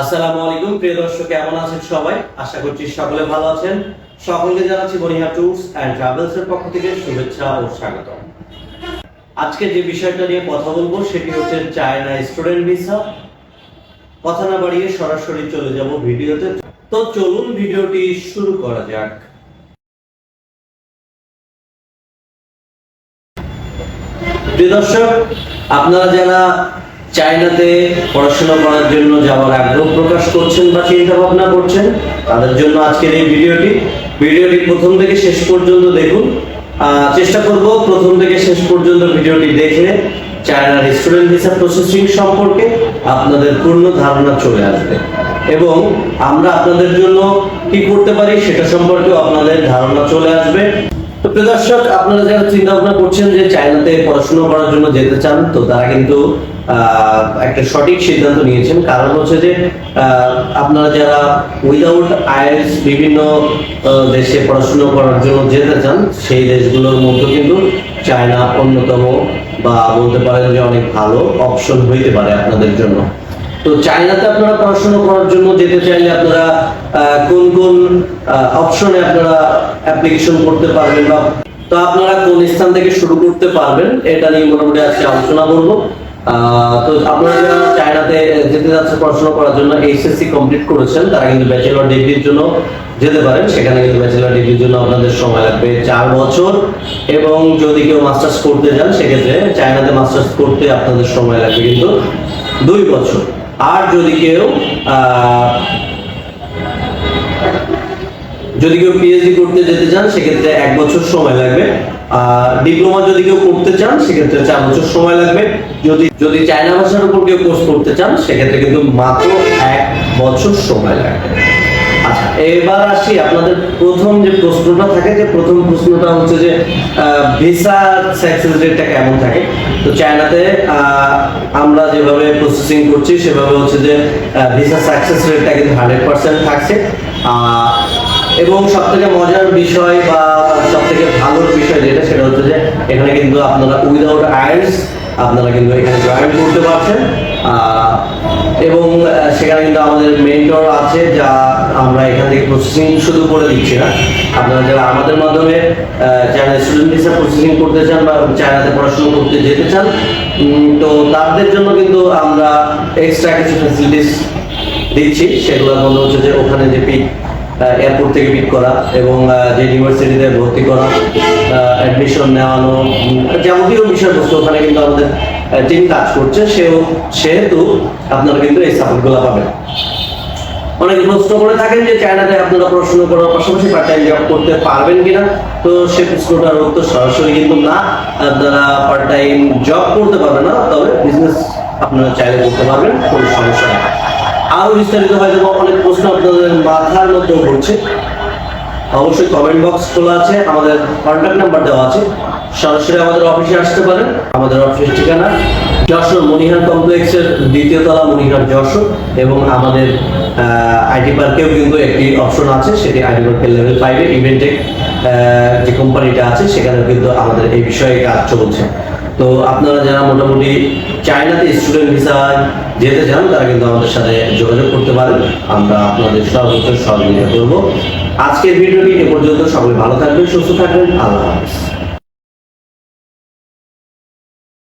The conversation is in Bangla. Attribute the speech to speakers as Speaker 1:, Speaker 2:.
Speaker 1: আসসালামু আলাইকুম প্রিয় দর্শক, কেমন আছেন সবাই? আশা করছি সকলে ভালো আছেন। সকলকে জানাচ্ছি মনিহার ট্যুরস এন্ড ট্রাভেলস এর পক্ষ থেকে শুভেচ্ছা ও স্বাগত। আজকে যে বিষয়টা নিয়ে কথা বলবো সেটি হচ্ছে চায়না স্টুডেন্ট ভিসা। কথা না বাড়িয়ে সরাসরি চলে যাব ভিডিওতে। তো চলুন ভিডিওটি শুরু করা যাক। প্রিয় দর্শক, আপনারা যারা চায়নাতে পড়াশোনা করার জন্য যাওয়ার আগ্রহ প্রকাশ করছেন বা চিন্তা ভাবনা করছেন, তাদের জন্য আজকের এই ভিডিওটি প্রথম থেকে শেষ পর্যন্ত দেখুন। চেষ্টা করব প্রথম থেকে শেষ পর্যন্ত ভিডিওটি দেখে চায়নার স্টুডেন্ট ভিসা প্রসেসিং সম্পর্কে আপনাদের পূর্ণ ধারণা চলে আসবে এবং আমরা আপনাদের জন্য কি করতে পারি সেটা সম্পর্কেও আপনাদের ধারণা চলে আসবে। তো প্রিয় দর্শক, আপনারা যারা চিন্তা ভাবনা করছেন যে চায়নাতে পড়াশোনা করার জন্য যেতে চান, তো তারা কিন্তু একটা সঠিক সিদ্ধান্ত নিয়েছেন। কারণ হচ্ছে যে আপনারা যারা উইদাউট আইএলটিএস বিভিন্ন দেশে পড়াশোনা করার জন্য যেতে চান, সেই দেশগুলোর মধ্যে কিন্তু চায়না অন্যতম বা বলতে পারেন যে অনেক ভালো অপশন হইতে পারে আপনাদের জন্য। তো চায়নাতে আপনারা পড়াশোনা করার জন্য যেতে চাইলে আপনারা কোন কোন অপশনে আপনারা অ্যাপ্লিকেশন করতে পারবেন বা তো আপনারা কোন স্থান থেকে শুরু করতে পারবেন এটা নিয়ে মোটামুটি আজকে আলোচনা করব। তো আপনারা যারা চায়নাতে যেতে যাচ্ছেন পড়াশোনা করার জন্য, এইচএসসি কমপ্লিট করেছেন, তারা কিন্তু ব্যাচেলর ডিগ্রির জন্য যেতে পারেন। সেখানে কিন্তু ব্যাচেলর ডিগ্রির জন্য আপনাদের সময় লাগবে 4 বছর এবং যদি কেউ মাস্টার্স করতে যান সেক্ষেত্রে চায়নাতে মাস্টার্স করতে আপনাদের সময় লাগবে কিন্তু 2 বছর। আর যদি কেউ পিএইচডি করতে যেতে চান সেক্ষেত্রে 1 বছর সময় লাগবে। ডিপ্লোমা যদি কেউ করতে চান সেক্ষেত্রে 4 বছর সময় লাগবে। যদি চায়না ভাষার উপর কেউ কোর্স করতে চান সেক্ষেত্রে কিন্তু মাত্র 1 বছর সময় লাগবে। আচ্ছা, এবার আসি আপনাদের প্রথম যে প্রশ্নটা থাকে, যে প্রথম প্রশ্নটা হচ্ছে যে ভিসা সাকসেস রেটটা কেমন থাকে। তো চায়নাতে আমরা যেভাবে প্রসেসিং করছি সেভাবে হচ্ছে যে ভিসা সাকসেস রেটটা কিন্তু 100% থাকছে। এবং সবথেকে মজার বিষয় বা সবথেকে ভালো বিষয় যেটা, সেটা হচ্ছে যে এখানে কিন্তু আপনারা উইদাউট আইএলটিএস আপনারা কিন্তু এখানে জয়েন করতে পারছেন। এবং সেখানে কিন্তু আমাদের মেন্টর আছে, যা আমরা এখান থেকে প্রসেসিং শুধু করে দিচ্ছি না। আপনারা যারা আমাদের মাধ্যমে চায়না স্টুডেন্ট ভিসা প্রসেসিং করতে চান বা চায়নাতে পড়াশোনা করতে যেতে চান, তো তাদের জন্য কিন্তু আমরা এক্সট্রা কিছু ফ্যাসিলিটিস দিচ্ছি। সেগুলোর মধ্যে হচ্ছে যে ওখানে যে এয়ারপোর্ট থেকে পিক করা এবং যে ইউনিভার্সিটিতে ভর্তি করা, অ্যাডমিশন নেওয়ানো, যাবতীয় বিষয়বস্তু ওখানে কিন্তু আমাদের টিম কাজ করছে। সেহেতু আপনারা কিন্তু এই সাপোর্টগুলো পাবেন। অনেকে প্রশ্ন করে থাকেন যে চায়নাতে আপনারা পড়াশোনা করার পাশাপাশি পার্ট টাইম জব করতে পারবেন কিনা। তো সে প্রশ্নটার উত্তর সরাসরি কিন্তু না, আপনারা পার্ট টাইম জব করতে পারবেন না, তবে বিজনেস আপনারা চাইলে করতে পারবেন, কোনো সমস্যা নেই। আরো বিস্তারিত হয়তো অনেক প্রশ্ন আপনাদের মাথার মধ্যে ঘুরছে, অবশ্যই কমেন্ট বক্স খোলা আছে, আমাদের কন্ট্যাক্ট নাম্বার দেওয়া আছে, সরাসরি আমাদের অফিসে আসতে পারেন। আমাদের অফিস ঠিকানা যশোর মনিহার কমপ্লেক্সের 2য় তলা, মনিহার যশোর। এবং আমাদের আইটি পার্কেও কিন্তু একটি অপশন আছে, সেটি আইটি পার্কের লেভেল 5-এ ইভেন্টেক যে কোম্পানিটা আছে সেখানে কিন্তু আমাদের এই বিষয়ে কাজ চলছে। তো আপনারা যারা মোটামুটি চায়নাতে স্টুডেন্ট ভিসা যেতে চান তারা কিন্তু আমাদের সাথে যোগাযোগ করতে পারেন, আমরা আপনাদের সর্বোচ্চ সহযোগিতা করব। আজকের ভিডিওটি এ পর্যন্ত। সকলে ভালো থাকবেন, সুস্থ থাকবেন। আল্লাহ হাফেজ।